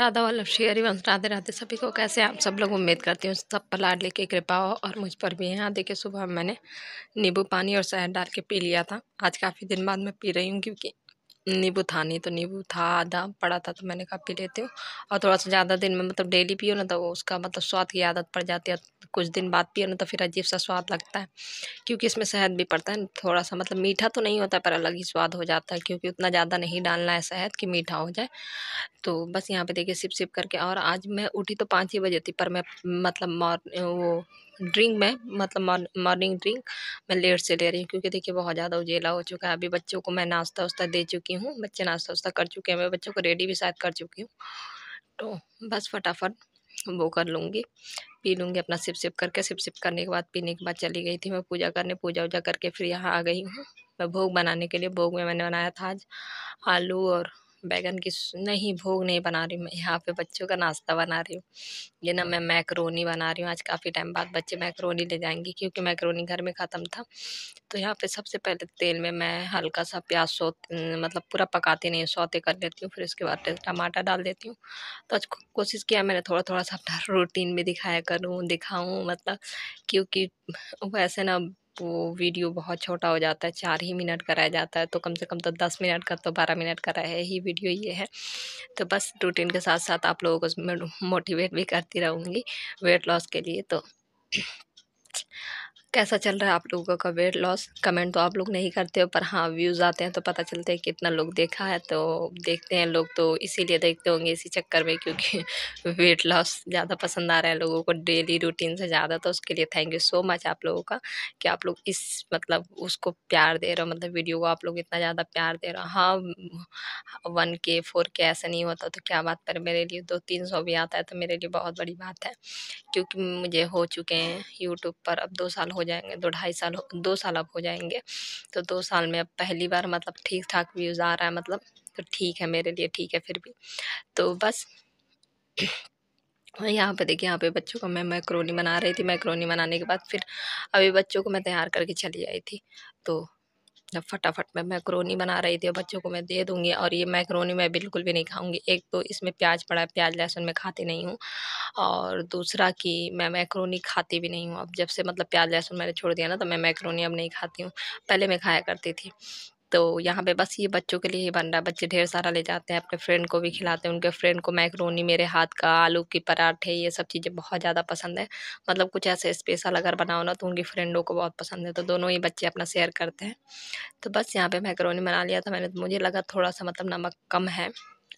राधा वल्लभ श्री हरिवंश। राधे राधे सभी को। कैसे आप सब लोग? उम्मीद करती हूँ सब पर लाडली की कृपा हो और मुझ पर भी है। यहाँ देखिए, सुबह मैंने नींबू पानी और शहद डाल के पी लिया था। आज काफ़ी दिन बाद मैं पी रही हूँ क्योंकि नींबू था नहीं, तो नींबू था आधा पड़ा था तो मैंने कहा पी लेती हूँ। और थोड़ा सा ज़्यादा दिन में मतलब डेली पियो ना तो उसका मतलब स्वाद की आदत पड़ जाती है। कुछ दिन बाद पियो ना तो फिर अजीब सा स्वाद लगता है, क्योंकि इसमें शहद भी पड़ता है। थोड़ा सा मतलब मीठा तो नहीं होता है पर अलग ही स्वाद हो जाता है, क्योंकि उतना ज़्यादा नहीं डालना है शहद कि मीठा हो जाए। तो बस यहाँ पे देखिए सिप सिप करके। और आज मैं उठी तो 5 ही बजे थी, पर मैं मतलब वो ड्रिंक में मतलब मॉर्निंग ड्रिंक मैं लेट से ले रही हूँ, क्योंकि देखिए बहुत ज़्यादा उजेला हो चुका है। अभी बच्चों को मैं नाश्ता वास्ता दे चुकी हूँ, बच्चे नाश्ता वास्ता कर चुके हैं, मैं बच्चों को रेडी भी शायद कर चुकी हूँ। तो बस फटाफट वो कर लूँगी, पी लूँगी अपना सिप सिप करके। सिप सिप करने के बाद पीने के बाद चली गई थी मैं पूजा करने। पूजा वूजा करके फिर यहाँ आ गई हूँ मैं भोग बनाने के लिए। भोग में मैंने बनाया था आज आलू और बैगन की नहीं, भोग नहीं बना रही मैं, यहाँ पे बच्चों का नाश्ता बना रही हूँ। ये ना मैं मैक्रोनी बना रही हूँ। आज काफ़ी टाइम बाद बच्चे मैक्रोनी ले जाएंगे, क्योंकि मैक्रोनी घर में ख़त्म था। तो यहाँ पे सबसे पहले तेल में मैं हल्का सा प्याज मतलब पूरा पकाती नहीं, सौते कर लेती हूँ। फिर उसके बाद टमाटर डाल देती हूँ। तो आज कोशिश किया मैंने थोड़ा थोड़ा सा अपना रूटीन भी दिखाया करूँ, दिखाऊँ मतलब, क्योंकि वैसे ना वो वीडियो बहुत छोटा हो जाता है, 4 ही मिनट का रह जाता है। तो कम से कम तो 10 मिनट का तो 12 मिनट का रहे ही वीडियो ये है। तो बस रूटीन के साथ साथ आप लोगों को मैं मोटिवेट भी करती रहूँगी वेट लॉस के लिए। तो कैसा चल रहा है आप लोगों का वेट लॉस? कमेंट तो आप लोग नहीं करते हो, पर हाँ व्यूज़ आते हैं तो पता चलता है कितना लोग देखा है। तो देखते हैं लोग, तो इसीलिए देखते होंगे इसी चक्कर में, क्योंकि वेट लॉस ज़्यादा पसंद आ रहा है लोगों को डेली रूटीन से ज़्यादा। तो उसके लिए थैंक यू सो मच आप लोगों का कि आप लोग इस मतलब उसको प्यार दे रहे हो, मतलब वीडियो को आप लोग इतना ज़्यादा प्यार दे रहे हो। हाँ 1K 4K ऐसा नहीं होता तो क्या बात, पर मेरे लिए 200-300 भी आता है तो मेरे लिए बहुत बड़ी बात है। क्योंकि मुझे हो चुके हैं यूट्यूब पर अब 2 साल हो जाएँगे, 2 ढाई साल 2 साल अब हो जाएँगे। तो 2 साल में अब पहली बार मतलब ठीक-ठाक व्यूज़ आ रहा है मतलब, तो ठीक है मेरे लिए, ठीक है फिर भी। तो बस यहाँ पे देखिए, यहाँ पे बच्चों को मैं मैकरोनी बना रही थी। मैकरोनी बनाने के बाद फिर अभी बच्चों को मैं तैयार करके चली आई थी। तो जब फटाफट मैं मैकरोनी बना रही थी और बच्चों को मैं दे दूँगी। और ये मैकरोनी मैं बिल्कुल भी नहीं खाऊँगी। एक तो इसमें प्याज पड़ा है, प्याज लहसुन मैं खाती नहीं हूँ। और दूसरा कि मैं मैकरोनी खाती भी नहीं हूँ। अब जब से मतलब प्याज लहसुन मैंने छोड़ दिया ना, तो मैं मैकरोनी अब नहीं खाती हूँ। पहले मैं खाया करती थी। तो यहाँ पे बस ये बच्चों के लिए ही बन रहा है। बच्चे ढेर सारा ले जाते हैं, अपने फ्रेंड को भी खिलाते हैं। उनके फ्रेंड को मैकरोनी, मेरे हाथ का आलू के पराठे, ये सब चीज़ें बहुत ज़्यादा पसंद है। मतलब कुछ ऐसे स्पेशल अगर बनाओ ना तो उनकी फ्रेंडों को बहुत पसंद है। तो दोनों ही बच्चे अपना शेयर करते हैं। तो बस यहाँ पे मैकरोनी बना लिया था मैंने। तो मुझे लगा थोड़ा-सा मतलब नमक कम है,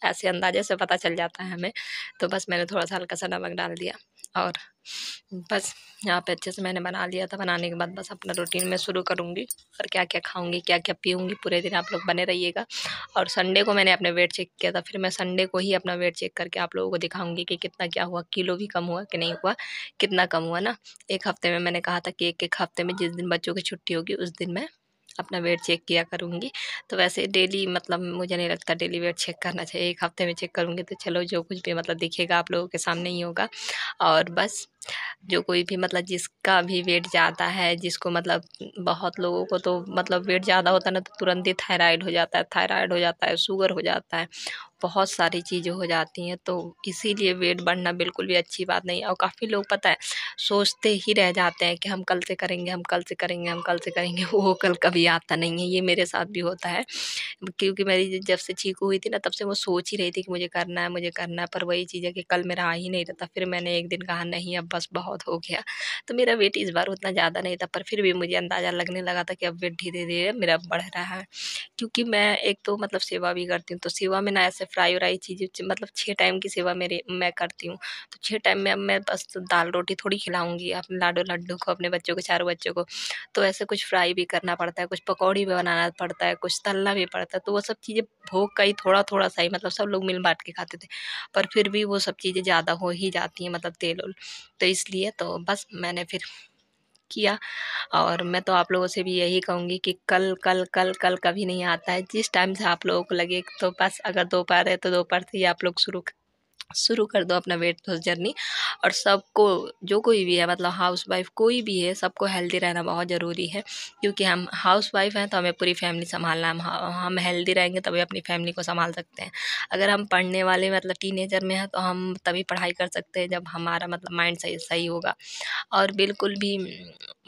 ऐसे अंदाज़े से पता चल जाता है हमें। तो बस मैंने थोड़ा-सा हल्का-सा नमक डाल दिया। और बस यहाँ पे अच्छे से मैंने बना लिया था। बनाने के बाद बस अपना रूटीन मैं शुरू करूँगी और क्या-क्या खाऊँगी, क्या-क्या पीऊँगी, पूरे दिन आप लोग बने रहिएगा। और संडे को मैंने अपना वेट चेक किया था, फिर मैं संडे को ही अपना वेट चेक करके आप लोगों को दिखाऊँगी कि कितना क्या हुआ, किलो भी कम हुआ कि नहीं हुआ, कितना कम हुआ ना। 1 हफ्ते में मैंने कहा था कि 1-1 हफ्ते में जिस दिन बच्चों की छुट्टी होगी उस दिन मैं अपना वेट चेक किया करूँगी। तो वैसे डेली मतलब मुझे नहीं लगता डेली वेट चेक करना चाहिए। 1 हफ्ते में चेक करूँगी तो चलो जो कुछ भी मतलब दिखेगा आप लोगों के सामने ही होगा। और बस जो कोई भी मतलब जिसका भी वेट ज़्यादा है, जिसको मतलब बहुत लोगों को तो मतलब वेट ज़्यादा होता है ना तो तुरंत ही थायराइड हो जाता है, शुगर हो जाता है, बहुत सारी चीज़ें हो जाती हैं। तो इसीलिए वेट बढ़ना बिल्कुल भी अच्छी बात नहीं है। और काफ़ी लोग पता है सोचते ही रह जाते हैं कि हम कल से करेंगे, हम कल से करेंगे, हम कल से करेंगे, वो कल कभी आता नहीं है। ये मेरे साथ भी होता है, क्योंकि मेरी जब से चीकू हुई थी ना तब से वो सोच ही रही थी कि मुझे करना है, मुझे करना है, पर वही चीज़ है कि कल मेरा आ ही नहीं रहता। फिर मैंने एक दिन कहा नहीं अब बस बहुत हो गया। तो मेरा वेट इस बार उतना ज़्यादा नहीं था, पर फिर भी मुझे अंदाज़ा लगने लगा था कि अब वेट धीरे-धीरे मेरा बढ़ रहा है। क्योंकि मैं एक तो मतलब सेवा भी करती हूँ, तो सेवा में ना ऐसे फ्राई-व्राई चीज़ें मतलब 6 टाइम की सेवा मेरे मैं करती हूँ। तो 6 टाइम में अब मैं बस दाल-रोटी थोड़ी खिलाऊँगी अपने लाडो-लड्डू को, अपने बच्चों को, चारों बच्चों को। तो ऐसे कुछ फ्राई भी करना पड़ता है, कुछ पकौड़ी भी बनाना पड़ता है, कुछ तलना भी पड़ता है। तो वो सब चीज़ें भोग का ही थोड़ा-थोड़ा सा ही मतलब सब लोग मिल-बाँट के खाते थे। पर फिर भी वो सब चीज़ें ज़्यादा हो ही जाती हैं मतलब तेल-वेल। तो इसलिए तो बस मैंने फिर किया। और मैं तो आप लोगों से भी यही कहूँगी कि कल, कल, कल, कल कभी नहीं आता है। जिस टाइम से आप लोगों को लगे तो बस अगर दोपहर है तो दोपहर से ही आप लोग शुरू शुरू कर दो अपना वेट लॉस जर्नी। और सबको, जो कोई भी है मतलब हाउसवाइफ कोई भी है, सबको हेल्दी रहना बहुत ज़रूरी है, क्योंकि हम हाउसवाइफ हैं तो हमें पूरी फैमिली संभालना है। हम हेल्दी रहेंगे तभी अपनी फैमिली को संभाल सकते हैं। अगर हम पढ़ने वाले मतलब टीनेजर में हैं तो हम तभी पढ़ाई कर सकते हैं जब हमारा मतलब माइंड सही सही होगा। और बिल्कुल भी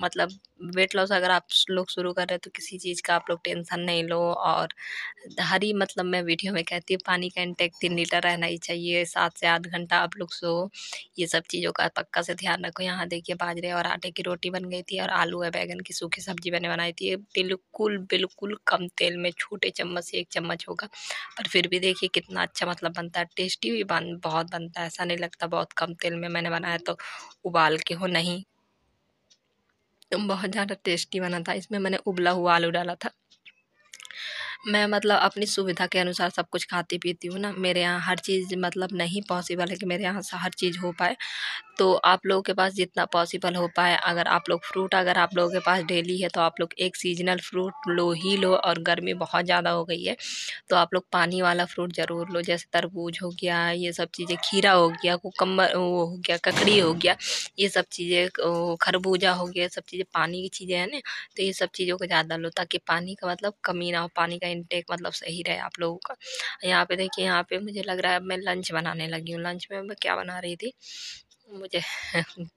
मतलब वेट लॉस अगर आप लोग शुरू कर रहे हैं तो किसी चीज़ का आप लोग टेंशन नहीं लो। और हर ही मतलब मैं वीडियो में कहती हूँ पानी का इंटेक 3 लीटर रहना ही चाहिए, 7 से 8 घंटा आप लोग सो। ये सब चीज़ों का पक्का से ध्यान रखो। यहाँ देखिए बाजरे और आटे की रोटी बन गई थी और आलू और बैंगन की सूखी सब्जी मैंने बनाई थी। ये बिल्कुल बिल्कुल कम तेल में छोटे चम्मच से 1 चम्मच होगा, पर फिर भी देखिए कितना अच्छा मतलब बनता है। टेस्टी भी बहुत बनता है, ऐसा नहीं लगता बहुत कम तेल में मैंने बनाया तो उबाल के हो नहीं, बहुत ज़्यादा टेस्टी बना था। इसमें मैंने उबला हुआ आलू डाला था। मैं मतलब अपनी सुविधा के अनुसार सब कुछ खाती पीती हूँ ना। मेरे यहाँ हर चीज़ मतलब नहीं पॉसिबल है कि मेरे यहाँ से हर चीज़ हो पाए। तो आप लोगों के पास जितना पॉसिबल हो पाए, अगर आप लोग फ्रूट अगर आप लोगों के पास डेली है तो आप लोग एक सीजनल फ्रूट लो ही लो। और गर्मी बहुत ज़्यादा हो गई है तो आप लोग पानी वाला फ्रूट ज़रूर लो, जैसे तरबूज हो गया, ये सब चीज़ें, खीरा हो गया, कुकम्बर वो हो गया, ककड़ी हो गया, ये सब चीज़ें, खरबूजा हो गया, सब चीज़ें पानी की चीज़ें हैं ना। तो ये सब चीज़ों को ज़्यादा लो ताकि पानी का मतलब कमी ना हो, पानी का इंटेक मतलब सही रहे आप लोगों का। यहाँ पे देखिए, यहाँ पे मुझे लग रहा है अब मैं लंच बनाने लगी हूँ। लंच में मैं क्या बना रही थी मुझे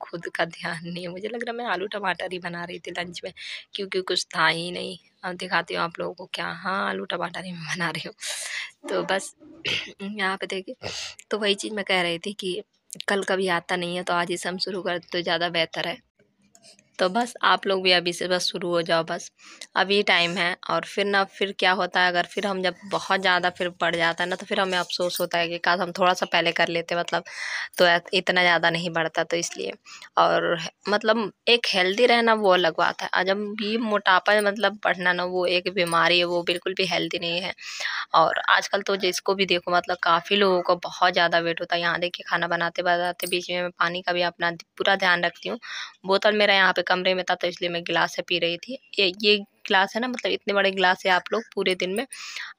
खुद का ध्यान नहीं है। मुझे लग रहा है मैं आलू टमाटर ही बना रही थी लंच में, क्योंकि कुछ था ही नहीं। अब दिखाती हूँ आप लोगों को क्या, हाँ आलू टमाटर ही मैं बना रही हूँ। तो बस यहाँ पे देखिए, तो वही चीज़ मैं कह रही थी कि कल कभी आता नहीं है तो आज ही से हम शुरू कर तो ज़्यादा बेहतर है। तो बस आप लोग भी अभी से बस शुरू हो जाओ, बस अभी टाइम है। और फिर क्या होता है, अगर फिर हम जब बहुत ज़्यादा फिर बढ़ जाता है ना तो फिर हमें अफ़सोस होता है कि काश हम थोड़ा-सा पहले कर लेते, मतलब तो इतना ज़्यादा नहीं बढ़ता तो इसलिए। और मतलब एक हेल्दी रहना वो अलग बात है। जब भी मोटापा मतलब बढ़ना ना वो एक बीमारी है, वो बिल्कुल भी हेल्दी नहीं है। और आजकल तो जिसको भी देखो मतलब काफ़ी लोगों को बहुत ज़्यादा वेट होता है। यहाँ देखिए खाना बनाते-बनाते बीच में मैं पानी का भी अपना पूरा ध्यान रखती हूँ। बोतल मेरा यहाँ पे कमरे में था तो इसलिए मैं गिलास से पी रही थी। ये गिलास है ना, मतलब इतने बड़े गिलास से आप लोग पूरे दिन में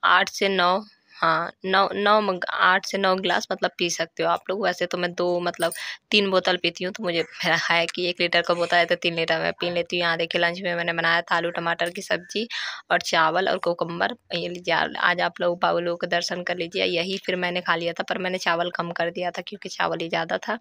8 से 9, हाँ 9 मग 8 से 9 गिलास मतलब पी सकते हो आप लोग। वैसे तो मैं 2 मतलब 3 बोतल पीती हूँ, तो मुझे मेरा है कि 1 लीटर का बोतल है तो 3 लीटर मैं पी लेती हूँ। यहाँ देखिए लंच में मैंने बनाया था आलू टमाटर की सब्ज़ी और चावल और कुकम्बर। ये लीजिए आज आप लोग बाबू लोगों के दर्शन कर लीजिए। यही फिर मैंने खा लिया था, पर मैंने चावल कम कर दिया था क्योंकि चावल ही ज़्यादा था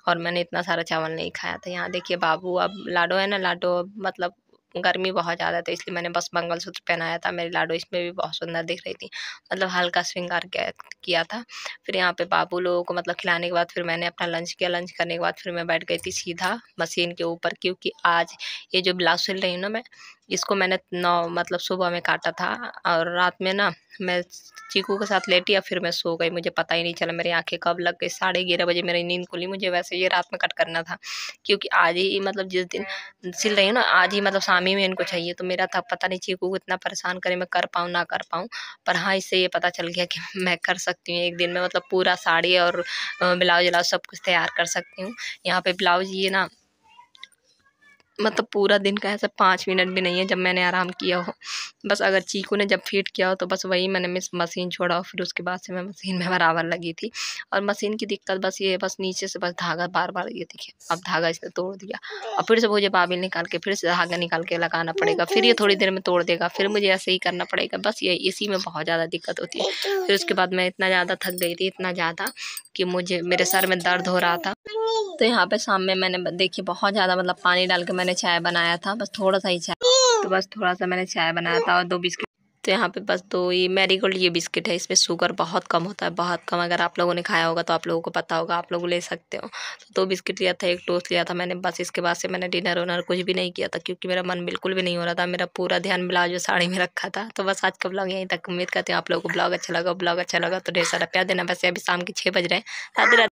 और मैंने इतना सारा चावल नहीं खाया था। यहाँ देखिए बाबू, अब लाडो है ना, लाडो मतलब गर्मी बहुत ज़्यादा था इसलिए मैंने बस मंगलसूत्र पहनाया था। मेरी लाडो इसमें भी बहुत सुंदर दिख रही थी, मतलब हल्का श्रृंगार किया था। फिर यहाँ पे बाबू लोगों को मतलब खिलाने के बाद फिर मैंने अपना लंच किया। लंच करने के बाद फिर मैं बैठ गई थी सीधा मशीन के ऊपर, क्योंकि आज ये जो ब्लाउज सिल रही हूँ ना मैं, इसको मैंने 9 मतलब सुबह में काटा था और रात में ना मैं चीकू के साथ लेटी और फिर मैं सो गई। मुझे पता ही नहीं चला मेरी आँखें कब लग गई। 11:30 बजे मेरी नींद खुली। मुझे वैसे ये रात में कट करना था, क्योंकि आज ही मतलब जिस दिन सिल रही हूँ ना, आज ही मतलब शाम ही में इनको चाहिए। तो मेरा था पता नहीं चीकू को इतना परेशान करे, मैं कर पाऊँ ना कर पाऊँ। पर हाँ, इससे ये पता चल गया कि मैं कर सकती हूँ एक दिन में, मतलब पूरा साड़ी और ब्लाउज सब कुछ तैयार कर सकती हूँ। यहाँ पे ब्लाउज ये ना मतलब पूरा दिन का ऐसा 5 मिनट भी नहीं है जब मैंने आराम किया हो। बस अगर चीकू ने जब फिट किया हो तो बस वही मैंने मशीन छोड़ा और फिर उसके बाद से मैं मशीन में बराबर लगी थी। और मशीन की दिक्कत बस ये है, बस नीचे से बस धागा बार-बार, ये देखिए अब धागा इसने तोड़ दिया और फिर से मुझे बाबिल निकाल के फिर से धागा निकाल के लगाना पड़ेगा। फिर ये थोड़ी देर में तोड़ देगा, फिर मुझे ऐसे ही करना पड़ेगा। बस ये इसी में बहुत ज़्यादा दिक्कत होती है। फिर उसके बाद मैं इतना ज़्यादा थक गई थी, इतना ज़्यादा कि मुझे मेरे सर में दर्द हो रहा था। तो यहाँ पे शाम में मैंने देखिए बहुत ज़्यादा मतलब पानी डाल के मैंने चाय बनाया था, बस थोड़ा-सा ही चाय, तो बस थोड़ा-सा मैंने चाय बनाया था और 2 बिस्किट। तो यहाँ पे बस 2 ये मैरीगोल्ड ये बिस्किट है, इसमें शुगर बहुत कम होता है, बहुत कम। अगर आप लोगों ने खाया होगा तो आप लोगों को पता होगा, आप लोग ले सकते हो। तो 2 बिस्किट लिया था, 1 टोस्ट लिया था मैंने। बस इसके बाद से मैंने डिनर-विनर कुछ भी नहीं किया था, क्योंकि मेरा मन बिल्कुल भी नहीं हो रहा था। मेरा पूरा ध्यान ब्लाउज और साड़ी में रखा था। तो बस आज का ब्लॉग यहीं तक। उम्मीद करती हूँ आप लोगों को ब्लॉग अच्छा लगा। ब्लॉग अच्छा लगा तो ढेर सारा प्यार देना। वैसे अभी शाम के 6 बज रहे हैं। राधे राधे।